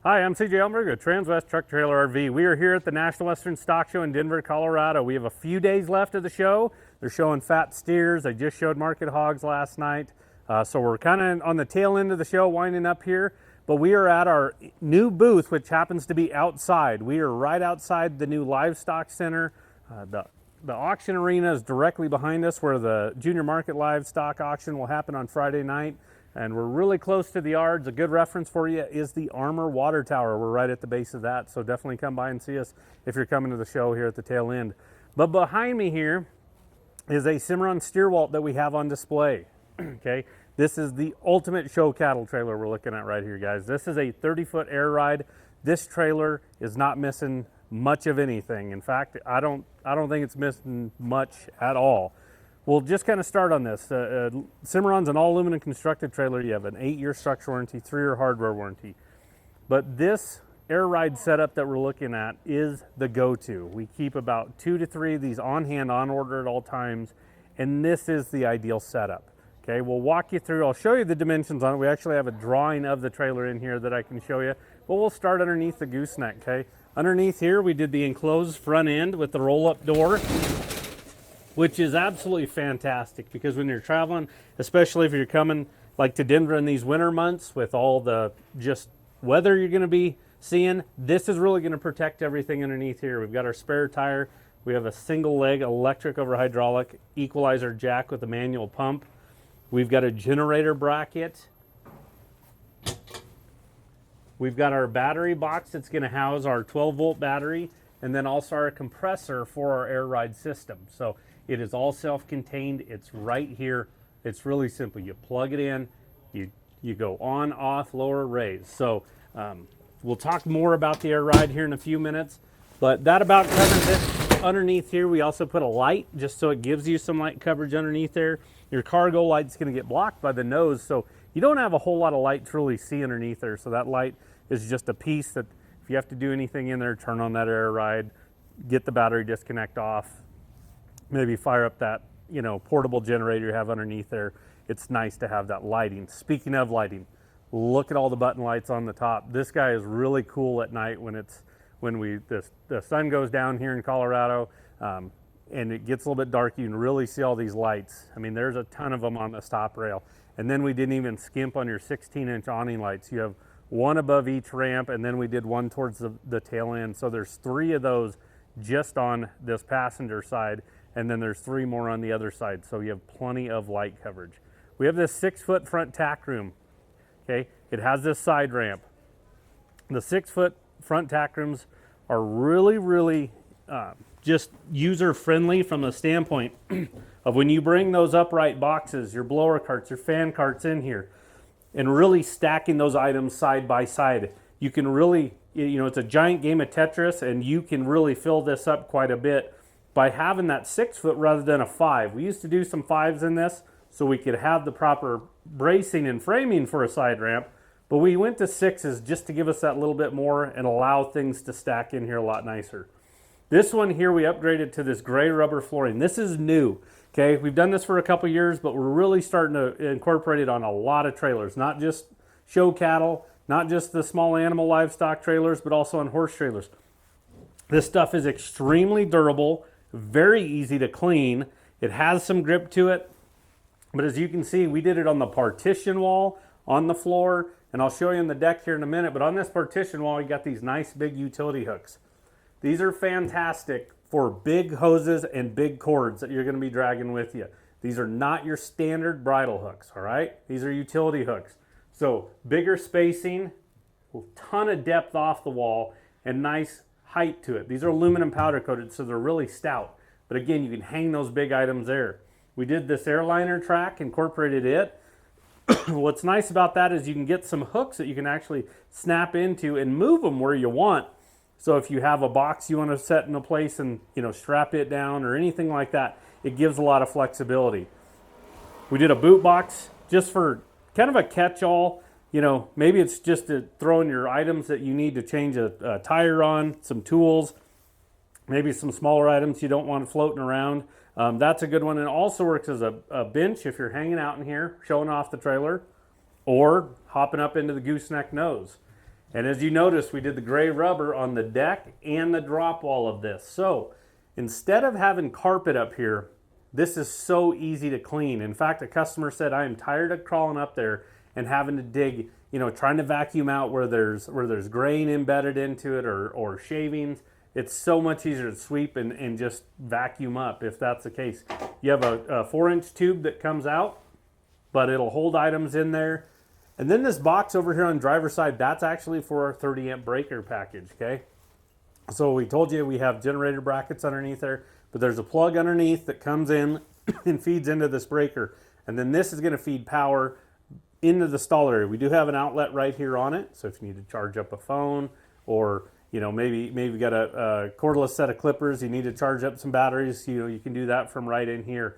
Hi, I'm CJ Elmberg of Transwest Truck Trailer RV. We are here at the National Western Stock Show in Denver, Colorado. We have a few days left of the show. They're showing fat steers. They just showed market hogs last night. So we're kind of on the tail end of the show, winding up here. But we are at our new booth, which happens to be outside. We are right outside the new livestock center. The auction arena is directly behind us, where the junior market livestock auction will happen on Friday night. And we're really close to the yards. A good reference for you is the Armor Water Tower. We're right at the base of that, so definitely come by and see us if you're coming to the show here at the tail end. But behind me here is a Cimarron Stierwalt that we have on display. Okay, this is the ultimate show cattle trailer we're looking at right here, guys. This is a 30-foot air ride. This trailer is not missing much of anything. In fact, I don't think it's missing much at all. We'll just kind of start on this. Cimarron's an all aluminum constructed trailer. You have an 8-year structural warranty, 3-year hardware warranty. But this air ride setup that we're looking at is the go-to. We keep about 2 to 3 of these on hand, on order at all times, and this is the ideal setup. Okay, we'll walk you through. I'll show you the dimensions on it. We actually have a drawing of the trailer in here that I can show you, but we'll start underneath the gooseneck. Okay, underneath here we did the enclosed front end with the roll-up door, which is absolutely fantastic because when you're traveling, especially if you're coming like to Denver in these winter months with all the just weather you're going to be seeing, this is really going to protect everything underneath here. We've got our spare tire. We have a single leg electric over hydraulic equalizer jack with a manual pump. We've got a generator bracket. We've got our battery box that's going to house our 12-volt battery, and then also our compressor for our air ride system. So it is all self-contained. It's right here. It's really simple. You plug it in, you go on, off, lower, raise. So we'll talk more about the air ride here in a few minutes, but that about covers it. Underneath here, we also put a light just so it gives you some light coverage underneath there. Your cargo light's going to get blocked by the nose, so you don't have a whole lot of light to really see underneath there. So that light is just a piece that if you have to do anything in there, turn on that air ride, get the battery disconnect off, maybe fire up that, portable generator you have underneath there. It's nice to have that lighting. Speaking of lighting, look at all the button lights on the top. This guy is really cool at night when the sun goes down here in Colorado, and it gets a little bit dark. You can really see all these lights. I mean, there's a ton of them on the stop rail. And then we didn't even skimp on your 16-inch awning lights. You have one above each ramp, and then we did one towards the tail end. So there's 3 of those just on this passenger side, and then there's 3 more on the other side. So you have plenty of light coverage. We have this 6-foot front tack room. Okay, it has this side ramp. The 6-foot front tack rooms are really just user-friendly from the standpoint of when you bring those upright boxes, your blower carts, your fan carts in here, and really stacking those items side by side. You can really, it's a giant game of Tetris, and you can really fill this up quite a bit by having that 6-foot rather than a 5. We used to do some 5s in this so we could have the proper bracing and framing for a side ramp, but we went to 6s just to give us that little bit more and allow things to stack in here a lot nicer. This one here we upgraded to this gray rubber flooring. This is new. Okay, we've done this for a couple years, but we're really starting to incorporate it on a lot of trailers, not just show cattle, not just the small animal livestock trailers, but also on horse trailers. This stuff is extremely durable, very easy to clean. It has some grip to it, but as you can see, we did it on the partition wall, on the floor, and I'll show you in the deck here in a minute, but on this partition wall, you got these nice big utility hooks. These are fantastic for big hoses and big cords that you're going to be dragging with you. These are not your standard bridle hooks, all right? These are utility hooks. So bigger spacing, a ton of depth off the wall, and nice height to it. These are aluminum powder coated, so they're really stout. But again, you can hang those big items there. We did this airliner track, incorporated it. What's nice about that is you can get some hooks that you can actually snap into and move them where you want. So if you have a box you want to set in a place and strap it down or anything like that, it gives a lot of flexibility. We did a boot box just for kind of a catch-all. Maybe it's just to throw in your items that you need to change a tire on, some tools, maybe some smaller items you don't want floating around. That's a good one. And it also works as a bench if you're hanging out in here, showing off the trailer, or hopping up into the gooseneck nose. And as you notice, we did the gray rubber on the deck and the drop wall of this. So instead of having carpet up here, this is so easy to clean. In fact, a customer said, I am tired of crawling up there and having to dig, you know, trying to vacuum out where there's grain embedded into it or shavings. It's so much easier to sweep and just vacuum up if that's the case. You have a 4-inch tube that comes out, but it'll hold items in there. And then this box over here on the driver's side, that's actually for our 30 amp breaker package, okay? So we told you we have generator brackets underneath there, but there's a plug underneath that comes in and feeds into this breaker. And then this is gonna feed power into the stall area. We do have an outlet right here on it, so if you need to charge up a phone, or you know, maybe you got a cordless set of clippers, you need to charge up some batteries, you know, you can do that from right in here.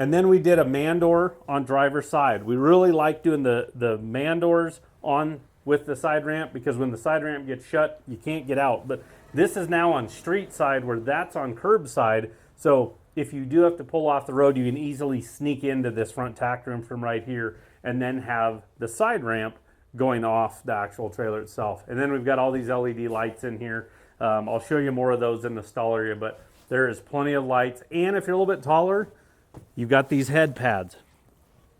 And then we did a man door on driver's side. We really like doing the man doors on with the side ramp, because when the side ramp gets shut, you can't get out. But this is now on street side, where that's on curb side. So if you do have to pull off the road, you can easily sneak into this front tack room from right here, and then have the side ramp going off the actual trailer itself. And then we've got all these LED lights in here. I'll show you more of those in the stall area, but there is plenty of lights. And if you're a little bit taller, you've got these head pads.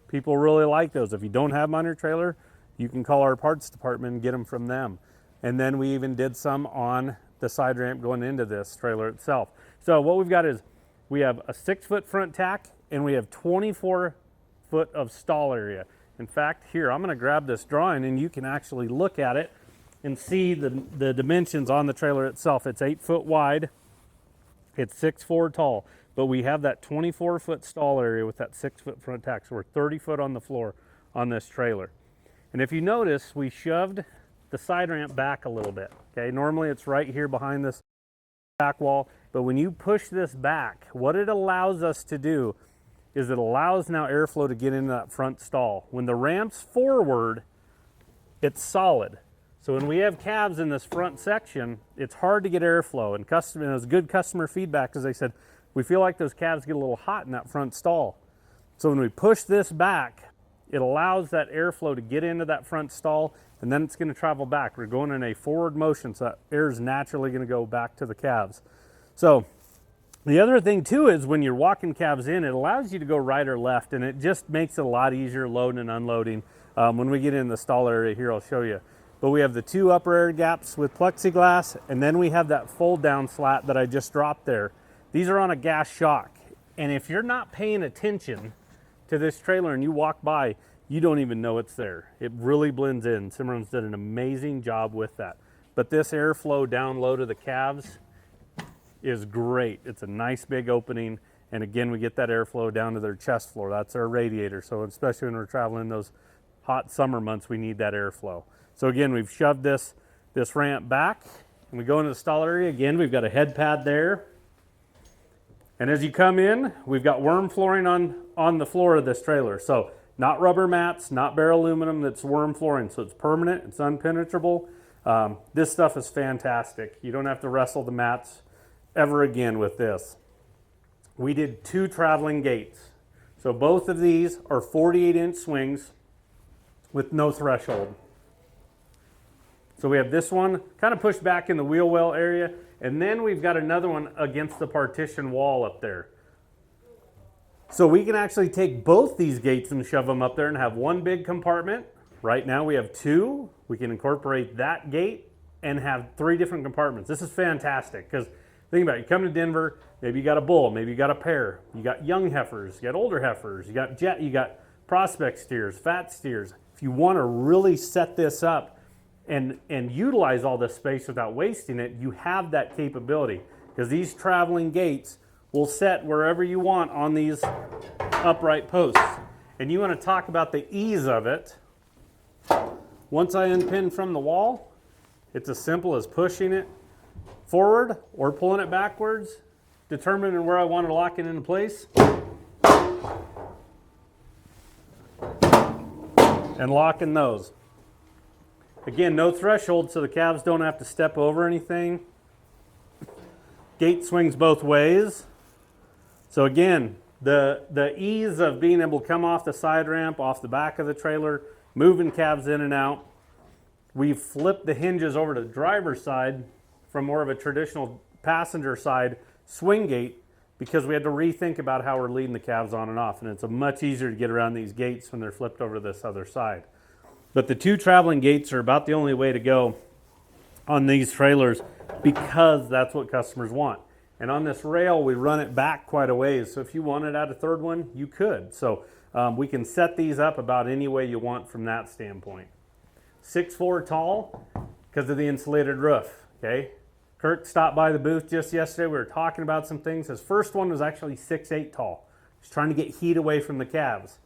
People really like those. If you don't have them on your trailer, you can call our parts department and get them from them. And then we even did some on the side ramp going into this trailer itself. So what we've got is we have a 6-foot front tack, and we have 24 foot of stall area. In fact, here, I'm going to grab this drawing and you can actually look at it and see the dimensions on the trailer itself. It's 8 foot wide, it's 6'4" tall, but we have that 24 foot stall area with that 6-foot front tack, so we're 30 foot on the floor on this trailer. And if you notice, we shoved the side ramp back a little bit, okay? Normally it's right here behind this back wall, but when you push this back, what it allows us to do is it allows now airflow to get into that front stall. When the ramp's forward, it's solid. So when we have calves in this front section, it's hard to get airflow. And it was good customer feedback, because they said, we feel like those calves get a little hot in that front stall. So when we push this back, it allows that airflow to get into that front stall, and then it's going to travel back. We're going in a forward motion, so that air is naturally going to go back to the calves. So the other thing too is when you're walking calves in, it allows you to go right or left, and it just makes it a lot easier loading and unloading. When we get in the stall area here, I'll show you. But we have the 2 upper air gaps with plexiglass, and then we have that fold down slat that I just dropped there. These are on a gas shock, and if you're not paying attention to this trailer and you walk by, you don't even know it's there. It really blends in. Cimarron's did an amazing job with that. But this airflow down low to the calves is great. It's a nice big opening, and again, we get that airflow down to their chest floor. That's our radiator, so especially when we're traveling those hot summer months, we need that airflow. So again, we've shoved this ramp back, and we go into the stall area. Again, we've got a head pad there, and as you come in, we've got worm flooring on the floor of this trailer. So not rubber mats, not bare aluminum, that's worm flooring, so it's permanent, it's unpenetrable. This stuff is fantastic. You don't have to wrestle the mats ever again with this. We did 2 traveling gates. So both of these are 48-inch swings with no threshold. So we have this one kind of pushed back in the wheel well area, and then we've got another one against the partition wall up there. So we can actually take both these gates and shove them up there and have one big compartment. Right now we have 2. We can incorporate that gate and have 3 different compartments. This is fantastic, because think about it, you come to Denver, maybe you got a bull, maybe you got a pair, you got young heifers, you got older heifers, you got prospect steers, fat steers. If you want to really set this up and utilize all this space without wasting it, you have that capability, because these traveling gates will set wherever you want on these upright posts. And you want to talk about the ease of it. Once I unpin from the wall, it's as simple as pushing it forward or pulling it backwards, determining where I want to lock it into place, and locking those. Again, no threshold, so the calves don't have to step over anything. Gate swings both ways. So again, the ease of being able to come off the side ramp, off the back of the trailer, moving calves in and out, we've flipped the hinges over to the driver's side from more of a traditional passenger side swing gate, because we had to rethink about how we're leading the calves on and off, and it's much easier to get around these gates when they're flipped over to this other side. But the two traveling gates are about the only way to go on these trailers, because that's what customers want. And on this rail, we run it back quite a ways, so if you wanted to add a third one, you could. So we can set these up about any way you want from that standpoint. 6'4" tall because of the insulated roof, okay? Kurt stopped by the booth just yesterday. We were talking about some things. His first one was actually 6'8" tall. He's trying to get heat away from the calves.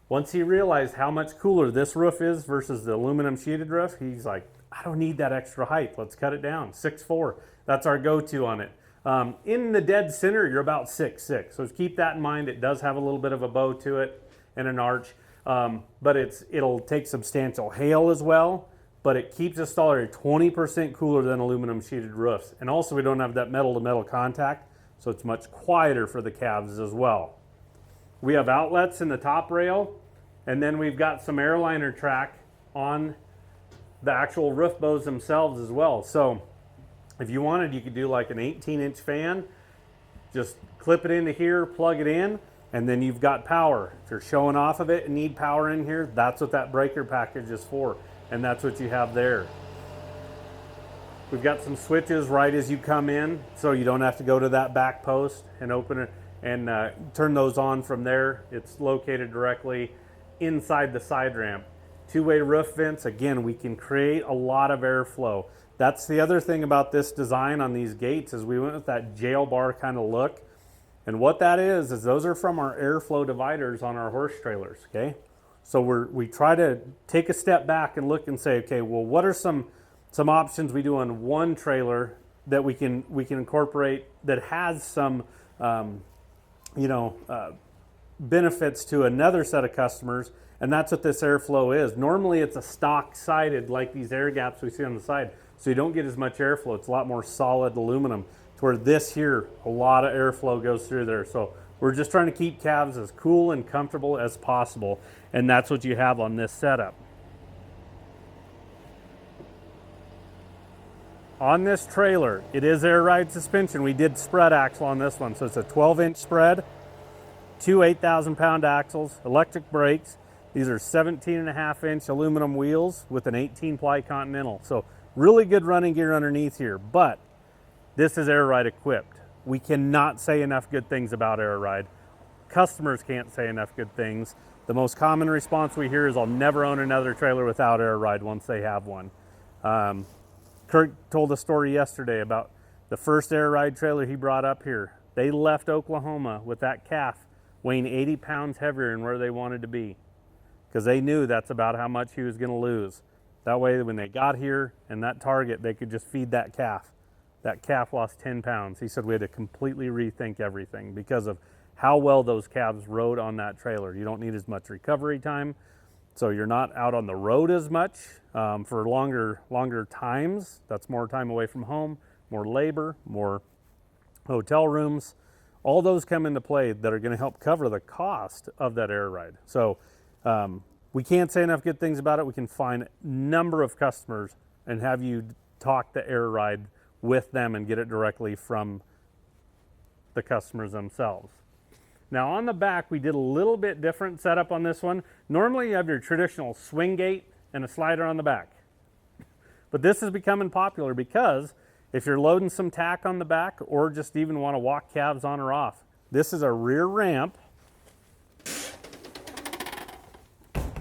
Once he realized how much cooler this roof is versus the aluminum sheeted roof, he's like, I don't need that extra height. Let's cut it down. 6'4". That's our go-to on it. In the dead center, you're about 6'6". So keep that in mind. It does have a little bit of a bow to it and an arch, but it'll take substantial hail as well. But it keeps the stall area 20% cooler than aluminum sheeted roofs. And also we don't have that metal to metal contact, so it's much quieter for the calves as well. We have outlets in the top rail, and then we've got some airliner track on the actual roof bows themselves as well. So if you wanted, you could do like an 18-inch fan, just clip it into here, plug it in, and then you've got power. If you're showing off of it and need power in here, that's what that breaker package is for. And that's what you have there. We've got some switches right as you come in, so you don't have to go to that back post and open it and turn those on from there. It's located directly inside the side ramp. Two-way roof vents. Again, we can create a lot of airflow. That's the other thing about this design on these gates, is we went with that jail bar kind of look. And what that is those are from our airflow dividers on our horse trailers, okay? So we try to take a step back and look and say, okay, well, what are some options we do on one trailer that we can incorporate that has some benefits to another set of customers, and that's what this airflow is. Normally it's a stock sided like these air gaps we see on the side, so you don't get as much airflow. It's a lot more solid aluminum, to where this here, a lot of airflow goes through there. So we're just trying to keep calves as cool and comfortable as possible, and that's what you have on this setup. On this trailer, it is air ride suspension. We did spread axle on this one, so it's a 12-inch spread, two 8,000-pound axles, electric brakes. These are 17.5-inch aluminum wheels with an 18-ply Continental. So really good running gear underneath here, but this is air ride equipped. We cannot say enough good things about air ride. Customers can't say enough good things. The most common response we hear is, I'll never own another trailer without air ride once they have one. Kurt told a story yesterday about the first air ride trailer he brought up here. They left Oklahoma with that calf weighing 80 pounds heavier than where they wanted to be, because they knew that's about how much he was going to lose. That way, when they got here and that target, they could just feed that calf. That calf lost 10 pounds. He said we had to completely rethink everything because of how well those calves rode on that trailer. You don't need as much recovery time, so you're not out on the road as much for longer times. That's more time away from home, more labor, more hotel rooms. All those come into play that are going to help cover the cost of that air ride. So we can't say enough good things about it. We can find a number of customers and have you talk the air ride with them and get it directly from the customers themselves. Now on the back, we did a little bit different setup on this one. Normally you have your traditional swing gate and a slider on the back. But this is becoming popular because if you're loading some tack on the back, or just even want to walk calves on or off, this is a rear ramp.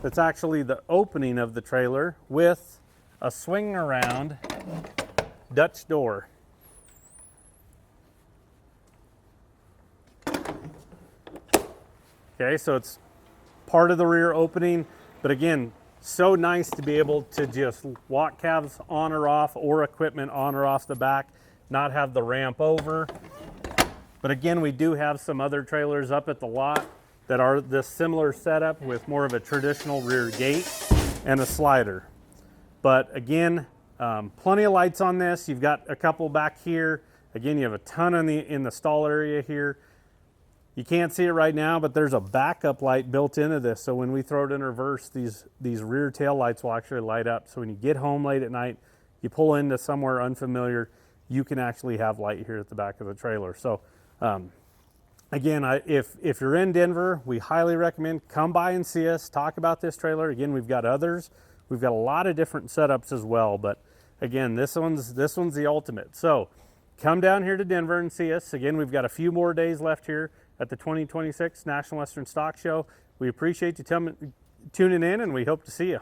It's actually the opening of the trailer with a swing around Dutch door. Okay, so it's part of the rear opening, but again, so nice to be able to just walk calves on or off, or equipment on or off the back, not have the ramp over. But again, we do have some other trailers up at the lot that are this similar setup with more of a traditional rear gate and a slider. But again, plenty of lights on this. You've got a couple back here. Again, you have a ton in the stall area here. You can't see it right now, but there's a backup light built into this. So when we throw it in reverse, these rear tail lights will actually light up. So when you get home late at night, you pull into somewhere unfamiliar, you can actually have light here at the back of the trailer. So again, if you're in Denver, we highly recommend come by and see us, talk about this trailer. Again, we've got others. We've got a lot of different setups as well, but again, this one's the ultimate. So come down here to Denver and see us. Again, we've got a few more days left here at the 2026 National Western Stock Show. We appreciate you tuning in, and we hope to see you.